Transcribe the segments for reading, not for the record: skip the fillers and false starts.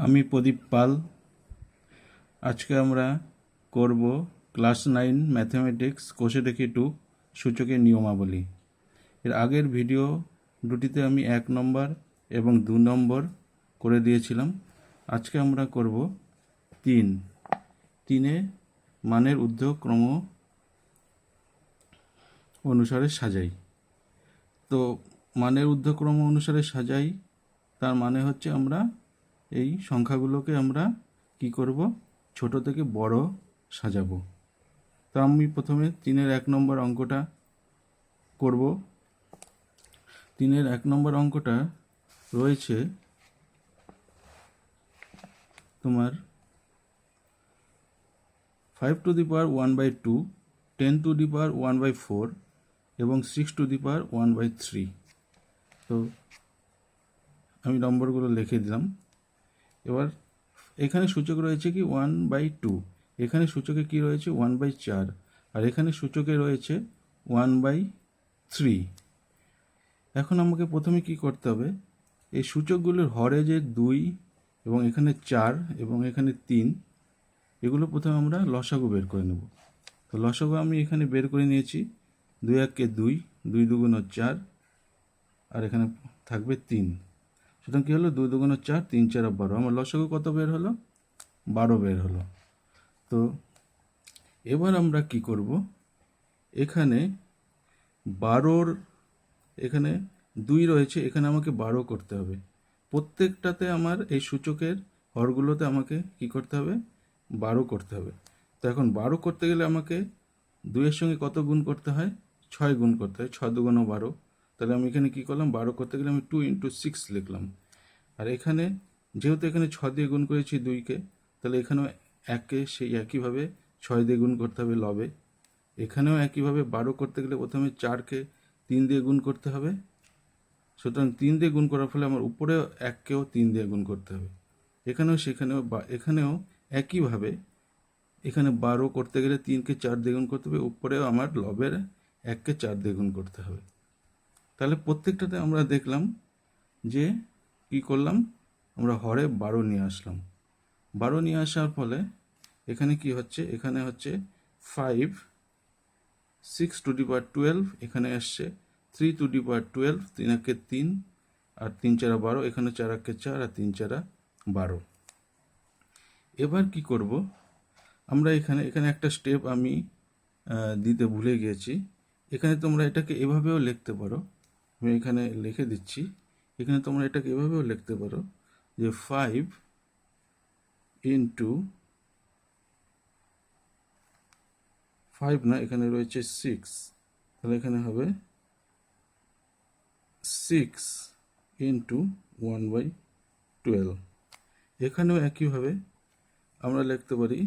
আমি প্রদীপ পাল। আজকে আমরা করব ক্লাস 9 ম্যাথমেটিক্স কোষে 2 সূচকের নিয়মাবলী। এর আগের ভিডিও দুটিতে আমি 1 নম্বর এবং 2 নম্বর করে দিয়েছিলাম। আজকে আমরা করব 3 মানের ঊর্ধ্বক্রম অনুসারে সাজাই। তো মানের ঊর্ধ্বক্রম অনুসারে সাজাই তার মানে হচ্ছে আমরা এই সংখ্যাগুলোকে আমরা কি করব, ছোট থেকে বড় সাজাবো। তো আমি প্রথমে 3-এর 1 নম্বর অঙ্কটা করব। 3-এর 1 নম্বর অঙ্কটা রয়েছে তোমার 5 two the power 1/2, 10 to the পাওয়ার 1/4 এবং 6 টু দি পাওয়ার 1/3। তো আমি নম্বরগুলো লিখে দিলাম। এবার এখানে সূচক রয়েছে কি 1/2, এখানে সূচকে কি রয়েছে 1/4, আর এখানে সূচকে রয়েছে 1/3। এখন আমাকে প্রথমে কি করতে হবে, এই সূচকগুলোর হরে যে 2 এবং এখানে 4 এবং এখানে 3, এগুলো প্রথমে আমরা লসাগু বের করে নেব। তো লসাগু আমি এখানে বের করে নিয়েছি। 2 1 2, 2 2 4, আর এখানে থাকবে 3। সুতরাং কী হলো, 2 2 4, 3 4 12। আমার লসাগু কত বের হলো, 12 বের হলো। তো এবার আমরা কি করব, এখানে 12-র এখানে 2 রয়েছে, এখানে আমাকে 12 করতে হবে। প্রত্যেকটাতে আমার এই সূচকের হরগুলোতে আমাকে কি করতে হবে, 12 করতে হবে। তো এখন 12 করতে গেলে আমাকে 2-এর সঙ্গে কত গুণ করতে হয়, 6 গুণ করতে হয়। 6 2 12। তাহলে আমি এখানে কি করলাম, 12 করতে গেলে আমি 2 × 6 লিখলাম। আর এখানে যেহেতু এখানে 6 দিয়ে গুণ করেছি 2-কে, তাহলে এখানেও 1-কে সেই একইভাবে 6 দিয়ে গুণ করতে হবে লবে। এখানেও একইভাবে 12 করতে গেলে প্রথমে 4-কে 3 দিয়ে গুণ করতে হবে। সুতরাং 3 দিয়ে গুণ করার ফলে আমার উপরেও 1-কেও 3 দিয়ে গুণ করতে হবে। এখানেও একইভাবে এখানে 12 করতে গেলে 3-কে 4 দিয়ে গুণ করতে হবে, উপরেও আমার লবের 1-কে 4 দিয়ে গুণ করতে হবে। তাহলে প্রত্যেকটাতে আমরা দেখলাম যে কি করলাম, আমরা হরে 12 নিয়ে আসলাম। 12 নিয়ে আসার ফলে এখানে কি হচ্ছে, এখানে হচ্ছে 5 6 টু দি পাওয়ার 12, এখানে আসছে 3 টু দি পাওয়ার 12, 3 1 3 আর 3 4 12, এখানে 4 1 4 আর 3 4 12। এবার কি করব, আমরা এখানে একটা স্টেপ আমি দিতে ভুলে গিয়েছি। এখানে তোমরা এটাকে এভাবেও লিখতে পারো, আমি এখানে লিখে দিচ্ছি। এখানে তোমরা এটাকে এভাবেও লিখতে পারো যে 5 ইন্টু 5 না, এখানে রয়েছে 6, তাহলে এখানে হবে 6 ইন্টু 1/12। এখানেও একইভাবে আমরা লিখতে পারি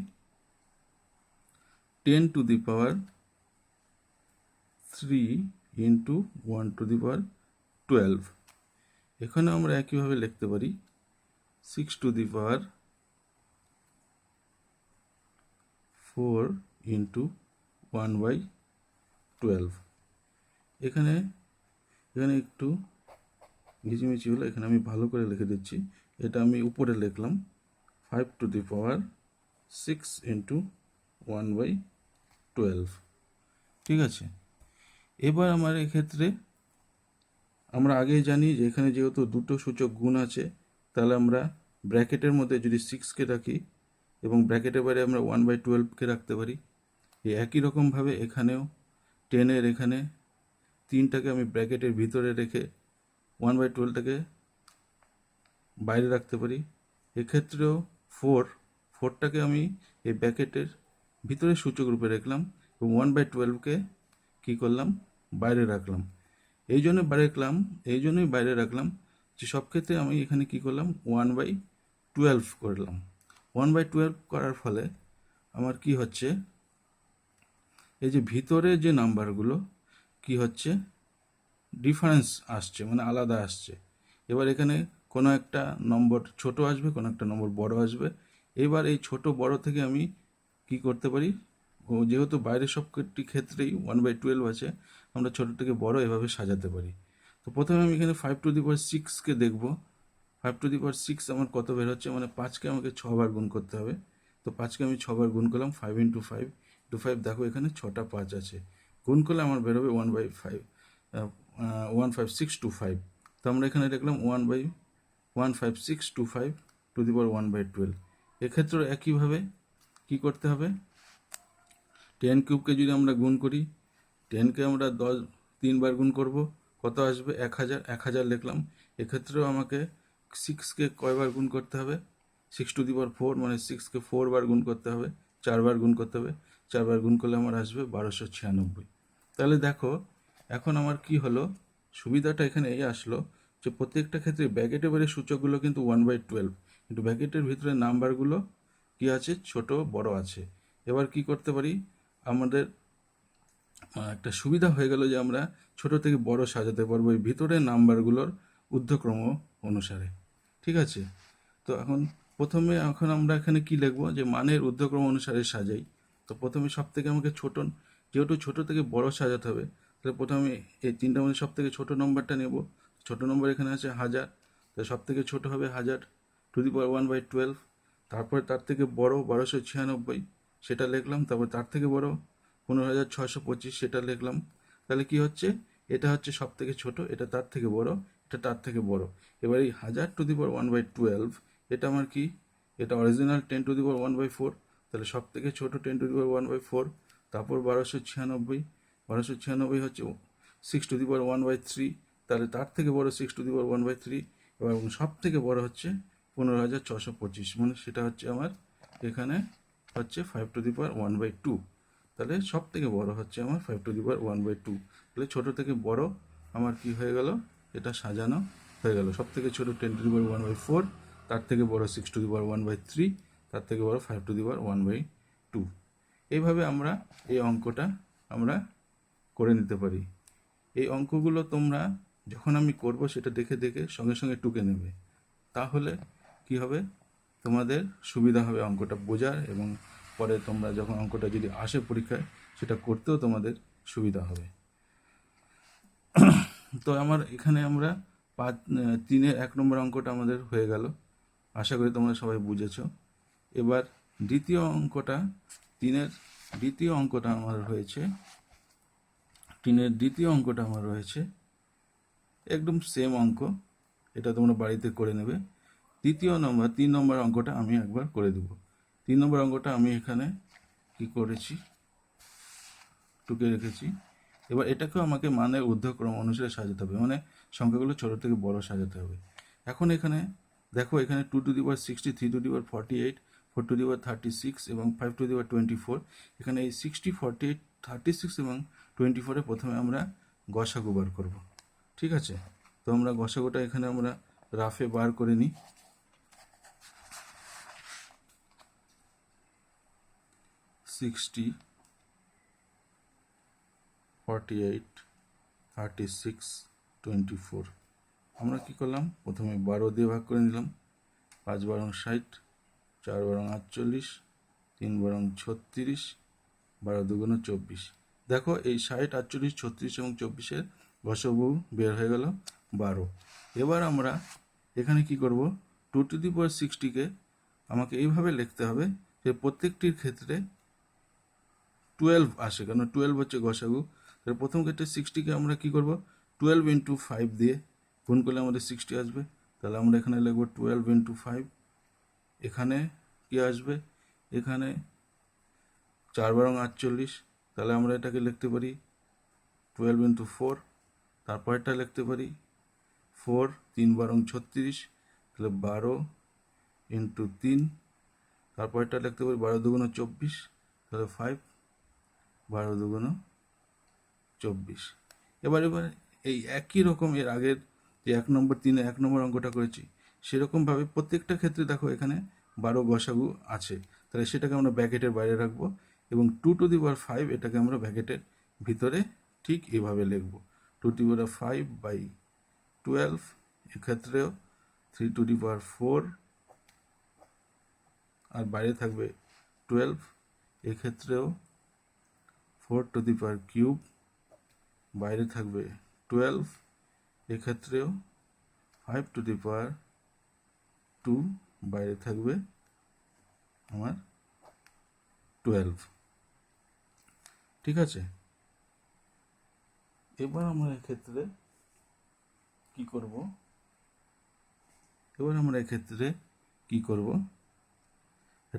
10 to the power 3 into 1 to the power 12। এখানেও আমরা একইভাবে লিখতে পারি 6 টু দি পাওয়ার 4 ইন্টু 1/12। এখানে একটু ঘিচিমিচি হলো, এখানে আমি ভালো করে লিখে দিচ্ছি। এটা আমি উপরে লিখলাম 5 টু দি পাওয়ার 6 ইন্টু 1/12। ঠিক আছে। এবার আমার এক্ষেত্রে আমরা আগেই জানি যে এখানে যেহেতু দুটো সূচক গুণ আছে, তাহলে আমরা ব্র্যাকেটের মধ্যে যদি 6-কে রাখি এবং ব্র্যাকেটের বাইরে আমরা 1/12-কে রাখতে পারি। এই একই রকমভাবে এখানেও 10-এর এখানে 3টাকে আমি ব্র্যাকেটের ভিতরে রেখে 1/12টাকে বাইরে রাখতে পারি। এক্ষেত্রেও 4টাকে আমি এই ব্র্যাকেটের ভিতরে সূচক রূপে রাখলাম এবং 1/12কে কী করলাম, বাইরে রাখলাম। এই জন্যই বাইরে রাখলাম যে সব ক্ষেত্রে আমি এখানে কি করলাম, 1/12 করলাম। 1/12 করার ফলে আমার কি হচ্ছে, এই যে ভিতরে যে নাম্বারগুলো কি হচ্ছে, ডিফারেন্স আসছে, মানে আলাদা আসছে। এবার এখানে কোনো একটা নম্বর ছোট আসবে, কোনো একটা নম্বর বড় আসবে। এবার এই ছোট বড় থেকে আমি কি করতে পারি, যেহেতু বাইরের সবকটি ক্ষেত্রেই 1/12 আছে, আমরা ছোট থেকে বড় এভাবে সাজাতে পারি। তো প্রথমে আমি এখানে 5 টু দি পাওয়ার 6-কে দেখব 5^6 আমার কত বের হচ্ছে, মানে 5কে আমাকে 6 বার গুণ করতে হবে। তো 5কে আমি 6 বার গুণ করলাম, 5 × 5 দেখো এখানে 6টা 5 আছে, গুণ করলে আমার বেরোবে 1/5, 15625। তো আমরা এখানে লিখলাম 1/15625 টু দি পাওয়ার 1/12। এক্ষেত্রে একইভাবে কি করতে হবে, 10³ যদি আমরা গুণ করি, 10কে আমরা 3 বার গুণ করব, কত আসবে 1000, 1000 লিখলাম। এক্ষেত্রেও আমাকে 6কে কয়বার গুণ করতে হবে, 6^4, মানে 6কে 4 বার গুণ করতে হবে, 4 বার গুণ করতে হবে, 4 বার গুণ করলে আমার আসবে 1296। তাহলে দেখো এখন আমার কি হলো, সুবিধাটা এখানে এই আসলো যে প্রত্যেকটা ক্ষেত্রে ব্র্যাকেটের বাইরে সূচকগুলো কিন্তু 1/12, কিন্তু ব্র্যাকেটের ভিতরে নাম্বারগুলো কি আছে, ছোট বড় আছে। এবার কি করতে পারি, আমাদের একটা সুবিধা হয়ে গেল যে আমরা ছোট থেকে বড় সাজাতে পারবো এই ভিতরে নাম্বারগুলোর ঊর্ধ্বক্রম অনুসারে। ঠিক আছে, তো এখন আমরা এখানে কি লিখবো, যে মানের ঊর্ধ্বক্রম অনুসারে সাজাই। তো প্রথমে সব থেকে আমাকে ছোট, যেহেতু ছোট থেকে বড় সাজাতে হবে, তাহলে প্রথমে এই তিনটা মধ্যে সব থেকে ছোট নম্বরটা নেব। ছোট নম্বর এখানে আছে 1000, তো সব থেকে ছোট হবে 1000 টু দি পাওয়ার 1/12। তারপরে তার থেকে বড় 1296, সেটা লিখলাম। তারপর তার থেকে বড় 15625, সেটা লিখলাম। তাহলে কি হচ্ছে, এটা হচ্ছে সব থেকে ছোট, এটা তার থেকে বড়, এটা তার থেকে বড়। এবার এই 1000 টু দি পাওয়ার 1/12, এটা আমার কি, এটা অরিজিনাল 10 টু দি পাওয়ার 1/4, তাহলে সব থেকে ছোট 10 টু দি পাওয়ার 1/4। তারপর 1296 হচ্ছে 6 টু দি পাওয়ার 1/3, তাহলে তার থেকে বড় 6 টু দি পাওয়ার 1/3। এবং সব থেকে বড় হচ্ছে 15625, মানে সেটা হচ্ছে আমার এখানে হচ্ছে 5 টু দি পাওয়ার 1/2। তাহলে সব থেকে বড় হচ্ছে আমার 5 টু দি পাওয়ার 1/2। তাহলে ছোট থেকে বড় আমার কি হয়ে গেল, এটা সাজানো হয়ে গেল। সব থেকে ছোট 10 টু দি পাওয়ার 1/4, তার থেকে বড় 6 টু দি পাওয়ার 1/3, তার থেকে বড় 5 টু দি পাওয়ার 1/2। এইভাবে আমরা এই অঙ্কটা আমরা করে নিতে পারি। এই অঙ্কগুলো তোমরা যখন আমি করব সেটা দেখে দেখে সঙ্গে সঙ্গে টুকে নেবে, তাহলে কি হবে, তোমাদের সুবিধা হবে অঙ্কটা বোঝার, এবং পরে তোমরা যখন অঙ্কটা যদি আসে পরীক্ষায়, সেটা করতেও তোমাদের সুবিধা হবে। তো আমার এখানে আমরা 3-এর 1 নম্বর অঙ্কটা আমাদের হয়ে গেল, আশা করি তোমরা সবাই বুঝেছো। এবার দ্বিতীয় অঙ্কটা, 3-এর দ্বিতীয় অঙ্কটা আমার হয়েছে, 3-এর দ্বিতীয় অঙ্কটা আমার রয়েছে একদম সেম অঙ্ক, এটা তোমরা বাড়িতে করে নেবে। 3 নম্বর অঙ্কটা আমি একবার করে দেব। 3 নম্বর অঙ্কটা আমি এখানে কি করেছি, টুকে রেখেছি। এবার এটাকেও আমাকে মানের ঊর্ধ্বক্রম অনুসারে সাজাতে হবে, মানে সংখ্যাগুলো ছোট থেকে বড় সাজাতে হবে। এখন এখানে দেখো, এখানে 2 to the power 60, 3 to the power 48, 4 to the power 36 এবং 5 টু দি পাওয়ার 24। এখানে এই 60, 48, 36 এবং 24-এ প্রথমে আমরা গসাগু বার করব। ঠিক আছে, তো আমরা গসাগুটা এখানে আমরা রাফে বার করে নিই। 60, 48, 36, 24। আমরা কি করলাম, প্রথমে 12 দিয়ে ভাগ করে নিলাম। 5 × 60, 4 × 48, 3 × 36, 12 × 24। দেখো এই 60, 48, 36 এবং 24-এর গসাগু বের হয়ে গেল 12। এবার আমরা এখানে কি করব, 2 টু দি পাওয়ার 60-কে আমাকে এইভাবে লিখতে হবে যে প্রত্যেকটির ক্ষেত্রে 12 আসে, কারণ 12 হচ্ছে গসাগু। তাহলে প্রথম ক্ষেত্রে 60-কে আমরা কি করব, 12 × 5 দিয়ে গুণ করলে আমাদের 60 আসবে। তাহলে আমরা এখানে লিখব 12 × 5। এখানে কি আসবে, এখানে 4 × 48, তাহলে আমরা এটাকে লিখতে পারি 12 × 4। তারপরটা লিখতে পারি 4, 3 × 36, তাহলে 12 × 3। তারপরটা লিখতে পারি 12 × 2 = 24, তাহলে 5, 12 × 2 = 24। এবার এই একই রকম এর আগের যে 1 নম্বর 3-এ 1 নম্বর অঙ্কটা করেছি, সেরকমভাবে প্রত্যেকটা ক্ষেত্রে দেখো এখানে 12 গসাগু আছে, তাহলে সেটাকে আমরা ব্র্যাকেটের বাইরে রাখবো, এবং 2 টু দি পাওয়ার 5 এটাকে আমরা ব্র্যাকেটের ভিতরে ঠিক এভাবে লিখব, 2 টু দি পাওয়ার 5/12। এক্ষেত্রেও 3 টু দি পাওয়ার 4, আর বাইরে থাকবে 12। এক্ষেত্রেও 4 টু দি পাওয়ার কিউব, বাইরে থাকবে 12। এক্ষেত্রেও 5 টু দি পাওয়ার 2, বাইরে থাকবে আমার 12। ঠিক আছে, এবার আমরা এক্ষেত্রে কি করব,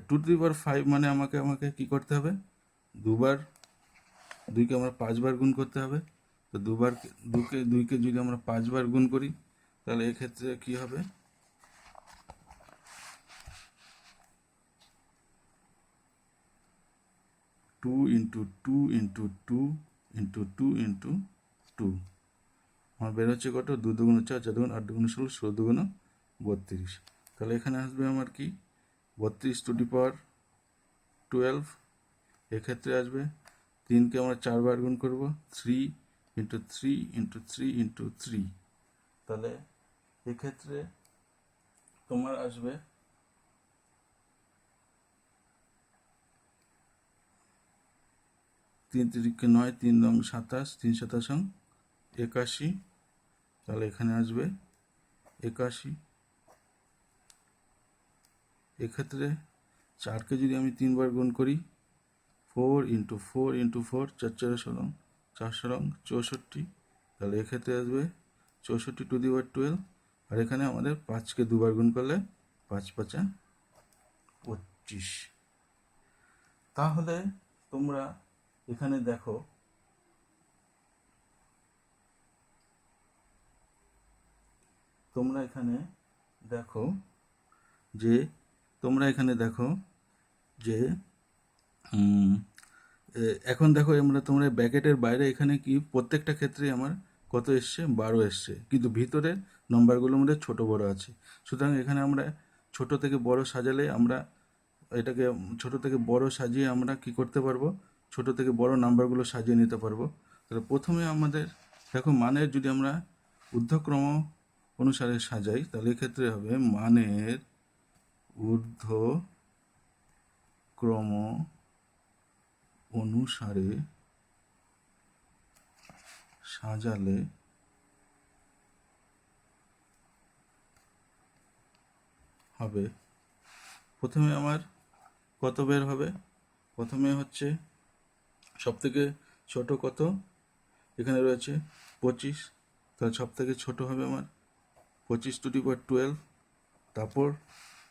টু টু দি পাওয়ার 5 মানে আমাকে কি করতে হবে, দুবার, 2কে আমরা 5 বার গুণ করতে হবে। তো দুইকে যদি আমরা 5 বার গুণ করি তাহলে এক্ষেত্রে কি হবে, 2 ইন্টু 2 ইন্টু 2 ইন্টু 2 ইন্টু 2, আমার বের হচ্ছে কত, 2 দুগুণ 4, 4 দুগুণ 8, দুগুণ 16, 16 দুগুণ 32। তাহলে এখানে আসবে আমার কি 32 টু দি পাওয়ার 12। এক্ষেত্রে আসবে 3কে আমরা 4 বার গুণ করব, 3 ইন্টু 3 ইন্টু 3 ইন্টু 3। তাহলে এক্ষেত্রে তোমার আসবে 3 3কে 9, 3 রং 27, 3 27 81। তাহলে এখানে আসবে 81। এক্ষেত্রে 4কে যদি আমি 3 বার গুণ করি, 4 ইন্টু 4 ইন্টু 4, 4 4 16, 4 রং 64। তাহলে এক্ষেত্রে আসবে 64 টু দি পাওয়ার 12। আর এখানে আমাদের 5কে 2 বার গুণ করলে 5 5 25। তাহলে তোমরা এখানে দেখো, যে এখন দেখো তোমরা ব্র্যাকেটের বাইরে এখানে কি প্রত্যেকটা ক্ষেত্রে আমার কত এসছে, 12 এসছে, কিন্তু ভিতরে নম্বরগুলোর মধ্যে ছোট বড় আছে। সুতরাং এখানে আমরা ছোট থেকে বড় সাজালে আমরা এটাকে ছোট থেকে বড় সাজিয়ে আমরা কি করতে পারবো, ছোট থেকে বড় নাম্বারগুলো সাজিয়ে নিতে পারবো। তাহলে প্রথমে আমাদের দেখো মানের যদি আমরা ঊর্ধ্বক্রম অনুসারে সাজাই তাহলে এক্ষেত্রে হবে মানের ঊর্ধ্বক্রম অনুসারে সাজালে হবে, প্রথমে আমার কত বের হবে, প্রথমে হচ্ছে সব থেকে ছোট কত, এখানে রয়েছে 25, তাহলে সব থেকে ছোট হবে আমার 25 টু দি পাওয়ার 12। তারপর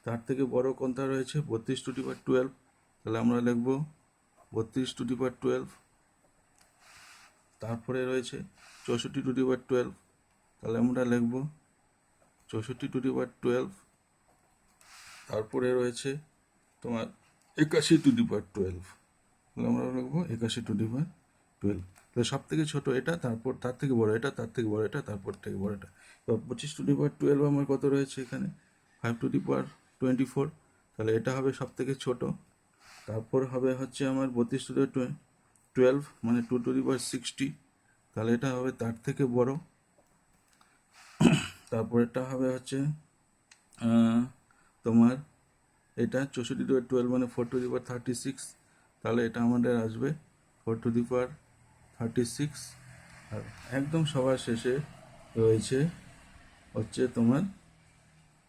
তার থেকে বড় কোনটা রয়েছে 32 টু দি পাওয়ার 12, তাহলে আমরা লিখব 32 টু দি পাওয়ার 12। তারপরে রয়েছে 64 টু দি পাওয়ার 12, তাহলে আমরা লিখব 64 টু দি পাওয়ার 12। তারপরে রয়েছে তোমার 81 টু দি পাওয়ার 12, তাহলে আমরা লিখব 81 টু দি পাওয়ার 12। তাহলে সব থেকে ছোট এটা, তারপর তার থেকে বড় এটা, তার থেকে বড় এটা, তারপর থেকে বড় এটা। এবার 25 টু দি পাওয়ার 12 আমার কত রয়েছে এখানে 5 টু দি পাওয়ার 24, তাহলে এটা হবে সব থেকে ছোট। তারপর হবে হচ্ছে আমার 32 টু দি 12 মানে 2 টু দি পাওয়ার 60, তাহলে এটা হবে তার থেকে বড়। তারপর এটা হবে হচ্ছে তোমার এটা 64 টু দি পাওয়ার 12 মানে 4 টু দি পাওয়ার 36, তাহলে এটা আমাদের আসবে 4 টু দি পাওয়ার 36। আর একদম সবার শেষে রয়েছে হচ্ছে তোমার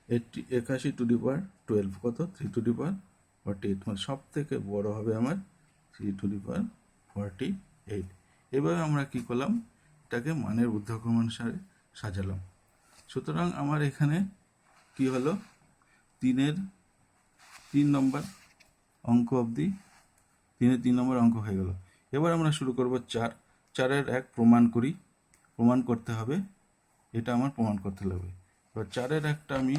81 টু দি পাওয়ার 12 কত 3 টু দি পাওয়ার 48, মানে সব থেকে বড় হবে আমার 3 টু দি পাওয়ার 48। এভাবে আমরা কি করলাম, এটাকে মানের ঊর্ধ্বক্রম অনুসারে সাজালাম। সুতরাং আমার এখানে কি হলো, 3 নম্বর অঙ্ক অবধি 3 নম্বর অঙ্ক হয়ে গেল। এবার আমরা শুরু করব 4-এর এক প্রমাণ করতে হবে, এটা আমার প্রমাণ করতে লাগবে। এবার 4-এর একটা আমি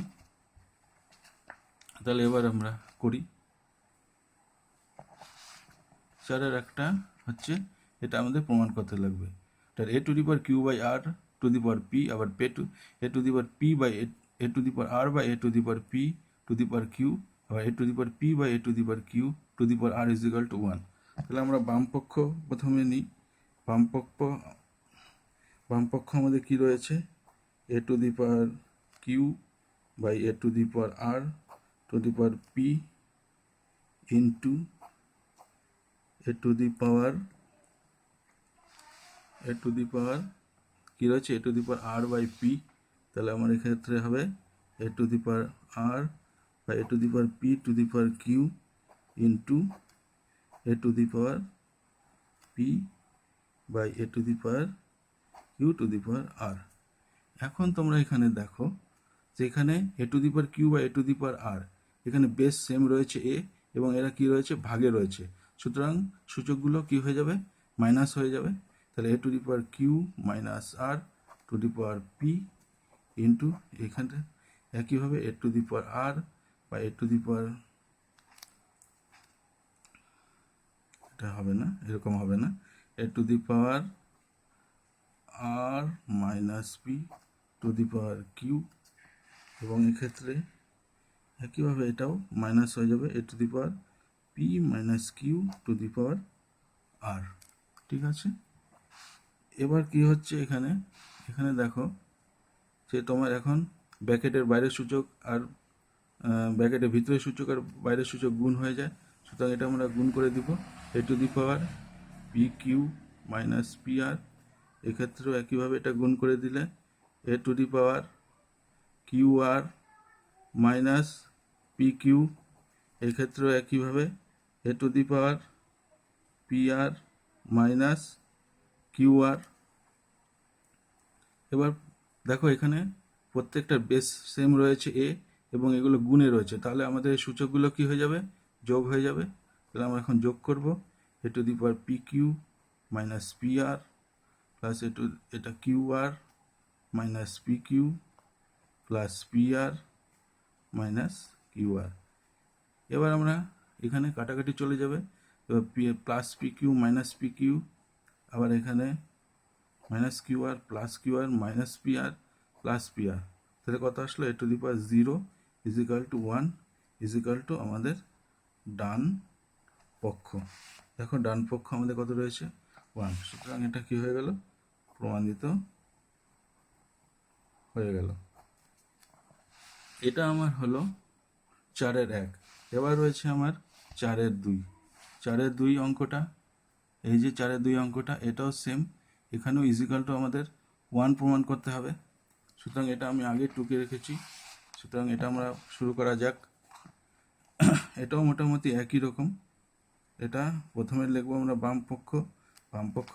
তাহলে এবার আমরা করি। 4-এর একটা হচ্ছে এটা আমাদের প্রমাণ করতে লাগবে, তার a to the power Q by r to the power p, আবার a to the power p by a to the power R by a to the power p to the power q, আবার a to the power p by a to the power q to the power r is equal to 1। তাহলে আমরা বাম পক্ষ প্রথমে নিই। বাম পক্ষ আমাদের কি রয়েছে, a to the power Q by a to the power R to the power P into a to the power কি রয়েছে a to the power R by P, তাহলে আমার এক্ষেত্রে হবে a to the power r by a to the power p to the power q into a to the power p by a to the power q to the power r। এখন তোমরা এখানে দেখো যে এখানে a to the power q বা a to the power r এখানে base same রয়েছে a এবং এরা কি রয়েছে ভাগে রয়েছে, সুতরাং সূচকগুলো কি হয়ে যাবে মাইনাস হয়ে যাবে। তাহলে a to the power q minus r to the power p into এখানে একইভাবে a to the power r বা a to the power, এটা হবে না, এরকম হবে না, a to the power r minus p to the power q এবং এক্ষেত্রে একইভাবে এটাও মাইনাস হয়ে যাবে a to the power p minus q to the power r। ঠিক আছে, এবার কি হচ্ছে এখানে, এখানে দেখো যে তোমার এখন ব্র্যাকেটের বাইরের সূচক আর ব্র্যাকেটের ভিতরের সূচক আর বাইরের সূচক গুণ হয়ে যায়, সুতরাং এটা আমরা গুণ করে দিব a to the power P Q minus P R, এক্ষেত্রেও একইভাবে এটা গুণ করে দিলে a to the power Q R minus P Q, এক্ষেত্রেও একইভাবে a to the power P R minus Q R. এবার দেখো এখানে প্রত্যেকটার বেস সেম রয়েছে এ এবং এগুলো গুণে রয়েছে, তাহলে আমাদের এই সূচকগুলো কি হয়ে যাবে যোগ হয়ে যাবে। তাহলে আমরা এখন যোগ করব a to the power P Q minus P R plus এটা Q R minus P Q plus P R minus Q R. এবার আমরা এখানে কাটাকাটি চলে যাবে, এবার plus P Q minus P Q, আবার এখানে minus Q R plus Q R minus P R plus P R, তাহলে কত আসলো a to the power 0 is equal to 1 is equal to আমাদের ডান পক্ষ। দেখো ডান পক্ষ আমাদের কত রয়েছে 1, সুতরাং এটা কি হয়ে গেল প্রমাণিত হয়ে গেল। এটা আমার হলো 4-এর 1। এবার রয়েছে আমার 4-এর 2। 4-এর 2 অঙ্কটা, এই যে 4-এর 2 অঙ্কটা এটাও সেম, এখানেও ইজিক্যাল টু আমাদের 1 প্রমাণ করতে হবে, সুতরাং এটা আমি আগে টুকে রেখেছি, সুতরাং এটা আমরা শুরু করা যাক। এটাও মোটামুটি একই রকম, এটা প্রথমে লিখবো আমরা বাম পক্ষ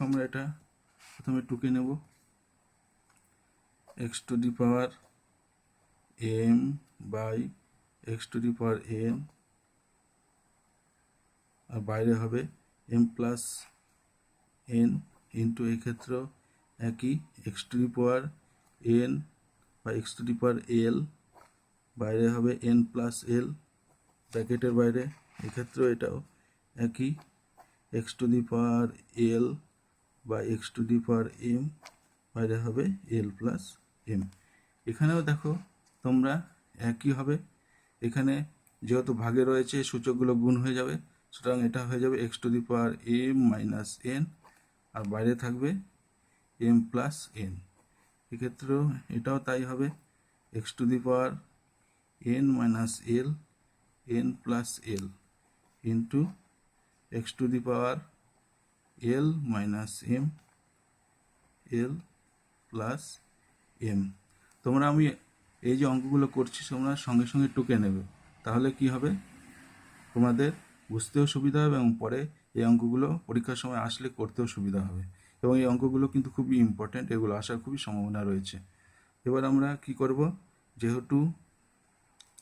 আমরা এটা প্রথমে টুকে নেব x to the power m by x to the power n, আর বাইরে হবে m প্লাস n ইন্টু এক্ষেত্রেও একই x to the power n বা x to the power l, বাইরে হবে n প্লাস l ব্র্যাকেটের বাইরে, এক্ষেত্রেও এটাও একই x to the power l বা x to the power m, বাইরে হবে l প্লাস m। এখানেও দেখো তোমরা একই হবে, এখানে যেহেতু ভাগে রয়েছে সূচকগুলো গুণ হয়ে যাবে, সুতরাং এটা হয়ে যাবে x to the power m minus n, আর বাইরে থাকবে m প্লাস n। এক্ষেত্রেও এটাও তাই হবে x to the power n minus l n plus l into x to the power l minus m l plus m। তোমরা আমি এই যে অঙ্কগুলো করছি তোমরা সঙ্গে সঙ্গে টুকে নেবে, তাহলে কি হবে তোমাদের বুঝতেও সুবিধা হবে এবং পরে এই অঙ্কগুলো পরীক্ষার সময় আসলে করতেও সুবিধা হবে, এবং এই অঙ্কগুলো কিন্তু খুবই ইম্পর্ট্যান্ট, এগুলো আসার খুবই সম্ভাবনা রয়েছে। এবার আমরা কি করব, যেহেতু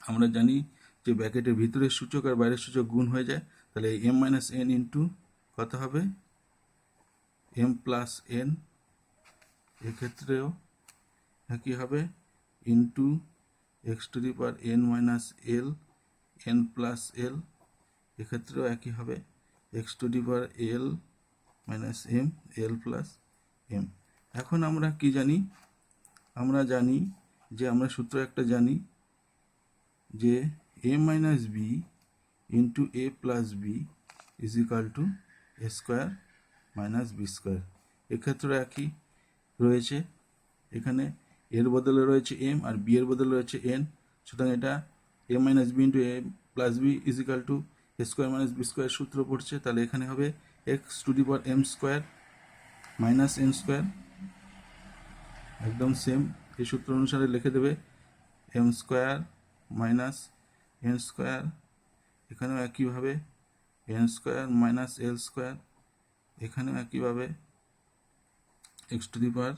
আমরা জানি যে ব্র্যাকেটের ভিতরের সূচক আর বাইরের সূচক গুণ হয়ে যায়, তাহলে m মাইনাস n ইন্টু কত হবে m প্লাস n, এক্ষেত্রেও একই হবে into x to the power n minus l n plus l, এক্ষেত্রেও একই হবে x to the power l minus m l plus m। এখন আমরা কি জানি, আমরা জানি যে আমরা সূত্র একটা জানি যে a minus b into a plus b is equal to a square minus b square, এক্ষেত্রে একই রয়েছে, এখানে এর বদলে রয়েছে m আর b এর বদলে রয়েছে n, সুতরাং এটা a minus b into a plus b is equal to a square minus b square সূত্র পড়ছে, তাহলে এখানে হবে x to the power m square minus n square, একদম সেম এই সূত্র অনুসারে লিখে দেবে m square minus N square, এখানেও একইভাবে এন স্কোয়ার মাইনাস এল স্কোয়ার, এখানেও একইভাবে x to the power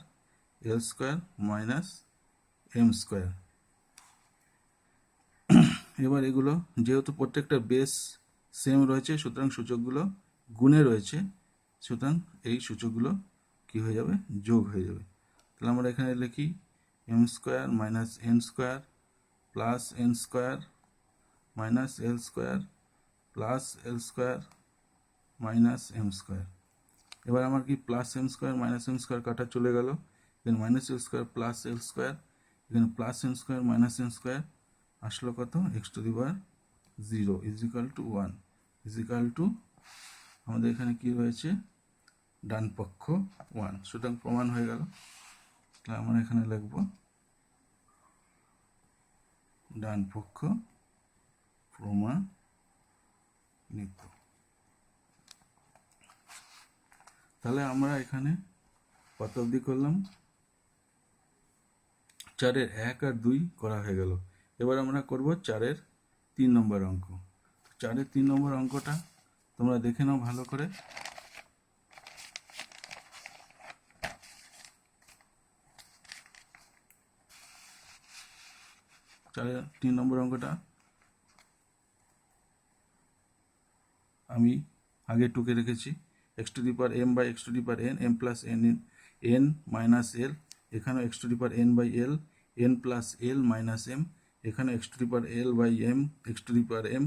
l square minus M square. এবার এগুলো যেহেতু প্রত্যেকটা বেস সেম রয়েছে, সুতরাং সূচকগুলো গুণে রয়েছে, সুতরাং এই সূচকগুলো কি হয়ে যাবে, যোগ হয়ে যাবে। তাহলে আমরা এখানে লিখি M square minus N square plus N square minus এল square plus L square minus M square. এবার আমার কি plus M square minus M square কাটা চলে গেল, এখানে মাইনাস এল স্কোয়ার প্লাস এল স্কোয়ার, এখানে plus M square minus M square, আসলো কত, X to the power 0 is equal to 1 is equal to, আমাদের এখানে কি রয়েছে, ডান পক্ষ 1, সুতরাং প্রমাণ হয়ে গেল। তাহলে আমরা এখানে লিখব ডান পক্ষ প্রমাণিত। তাহলে আমরা এখানে কত অবধি করলাম, 4-এর 1 আর 2 করা হয়ে গেল। এবার আমরা করব 4-এর 3 নম্বর অঙ্ক। 4-এর 3 নম্বর অঙ্কটা তোমরা দেখে নাও ভালো করে। 4-এর 3 নম্বর অঙ্কটা আমি আগে টুকে রেখেছি, X to the power M by X to the power N, M plus N in N minus L, এখানেও X to the power N by L, N plus L minus M, এখানে X to the power L by M, X to the power M,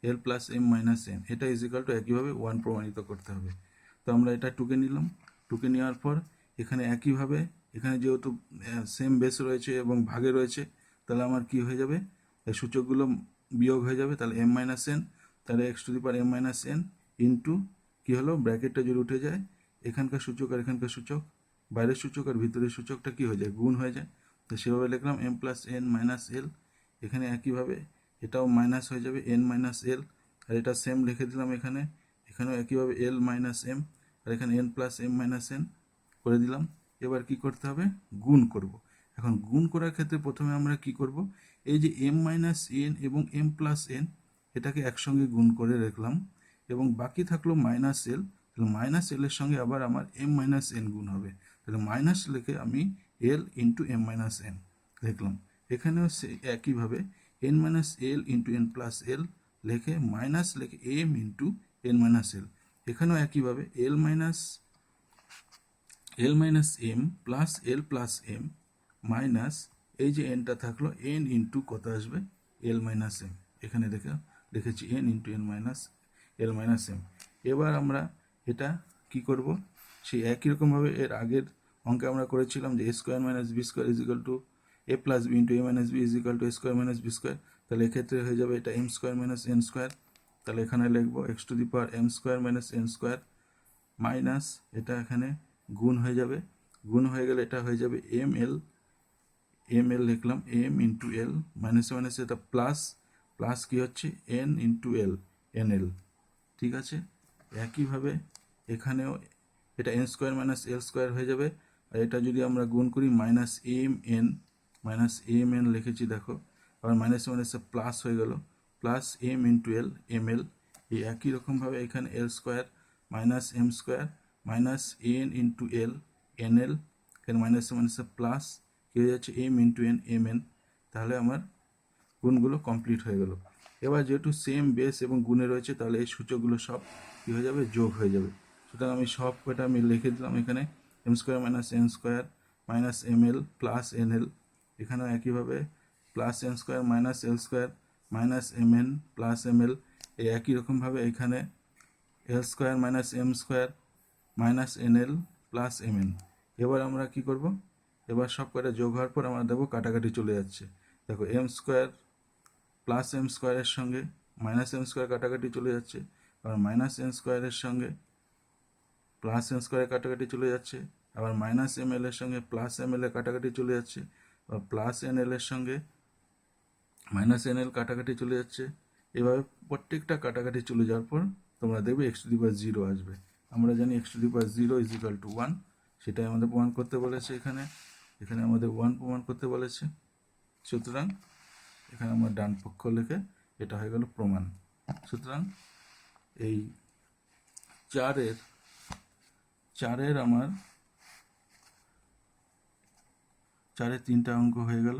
L plus M minus N, এটা is equal to একইভাবে 1 প্রমাণিত করতে হবে। তো আমরা এটা টুকে নিলাম, টুকে নেওয়ার পর এখানে একইভাবে, এখানে যেহেতু সেম বেস রয়েছে এবং ভাগে রয়েছে, তাহলে আমার কি হয়ে যাবে, এই সূচকগুলো বিয়োগ হয়ে যাবে, তাহলে এম মাইনাস এন, তাহলে X to the power M minus N into কী হলো, ব্র্যাকেটটা যদি উঠে যায়, এখানকার সূচক আর এখানকার সূচক, বাইরের সূচক আর ভিতরের সূচকটা কী হয়ে যায়, গুণ হয়ে যায়। তো সেভাবে লিখলাম এম প্লাস এন মাইনাস এল, এখানে একইভাবে এটাও মাইনাস হয়ে যাবে এন মাইনাস এল, আর এটা সেম লিখে দিলাম এখানে, এখানেও একইভাবে এল মাইনাস এম, আর এখানে n plus M minus n করে দিলাম। এবার কি করতে হবে, গুণ করব। এখন গুণ করার ক্ষেত্রে প্রথমে আমরা কি করব, এই যে এম মাইনাস এন এবং এম প্লাস এন এটাকে একসঙ্গে গুণ করে রাখলাম, এবং বাকি থাকলো মাইনাস এল, তাহলে মাইনাস এল এর সঙ্গে আবার আমার এম মাইনাস এন গুণ হবে, তাহলে মাইনাস লিখে আমি L into M minus N লিখলাম। এখানেও সে একইভাবে N minus L into N plus L লিখে মাইনাস লিখে M into N minus L, এখানেও একইভাবে L minus M plus M minus এই যে এনটা থাকলো এন ইন্টু কত আসবে, এল মাইনাস এম, এখানে লিখেছি এন ইন্টু এল মাইনাস এম। এবার আমরা এটা কি করব, সেই একই রকমভাবে এর আগের অঙ্কে আমরা করেছিলাম যে a square minus b square is equal to a plus b into a minus b is equal to a square minus b square, তাহলে এক্ষেত্রে হয়ে যাবে এটা m square minus N square, তাহলে এখানে লিখবো x to the power m square minus N square minus এটা এখানে গুণ হয়ে যাবে, গুণ হয়ে গেলে এটা হয়ে যাবে এম এল লিখলাম M into L minus minus এটা প্লাস, প্লাস কি হচ্ছে এন ইন্টু এল, এন এল, ঠিক আছে। একইভাবে এখানেও এটা এন স্কোয়ার মাইনাস এল স্কোয়ার হয়ে যাবে, আর এটা যদি আমরা গুণ করি মাইনাস এম এন লিখেছি দেখো, আবার মাইনাস মাইনাসে প্লাস হয়ে গেল, plus m into l m l, এই একই রকমভাবে এখানে l square minus M square minus N into l n l, এখানে মাইনাসে মাইনাসে প্লাস কি হয়ে যাচ্ছে m into n m n, তাহলে আমার গুণগুলো কমপ্লিট হয়ে গেল। এবার যেহেতু সেম বেস এবং গুণে রয়েছে, তাহলে এই সূচকগুলো সব কী হয়ে যাবে, যোগ হয়ে যাবে। সুতরাং আমি সব কটা আমি লিখে দিলাম এখানে m square minus N square minus m এল প্লাস এন এল, এখানেও একইভাবে প্লাস এন স্কোয়ার মাইনাস এল square minus m n plus m l, এই একই রকমভাবে এখানে l square minus M square minus n l plus m n. এবার আমরা কি করব, এবার সব কটা যোগ হওয়ার পর আমরা দেখবো কাটাকাটি চলে যাচ্ছে। দেখো এম স্কোয়ার প্লাস এম স্কোয়ারের সঙ্গে মাইনাস এম স্কোয়ার কাটাকাটি চলে যাচ্ছে, আবার মাইনাস এম স্কোয়ারের সঙ্গে প্লাস এম স্কোয়ারের কাটাকাটি চলে যাচ্ছে, আবার মাইনাস এম এল এর সঙ্গে প্লাস এম এল এর কাটাকাটি চলে যাচ্ছে, আবার প্লাস এন এল এর সঙ্গে মাইনাস এন এল কাটাকাটি চলে যাচ্ছে। এভাবে প্রত্যেকটা কাটাকাটি চলে যাওয়ার পর তোমরা দেখবে এক্স টু দি পাওয়ার 0 আসবে। আমরা জানি x to the power 0 is equal to 1, সেটাই আমাদের প্রমাণ করতে বলেছে, এখানে আমাদের 1 প্রমাণ করতে বলেছে। সুতরাং এখানে আমরা ডান পক্ষ লিখে এটা হয়ে গেল প্রমাণ। সুতরাং এই চারের আমার 4-এর 3টা অঙ্ক হয়ে গেল।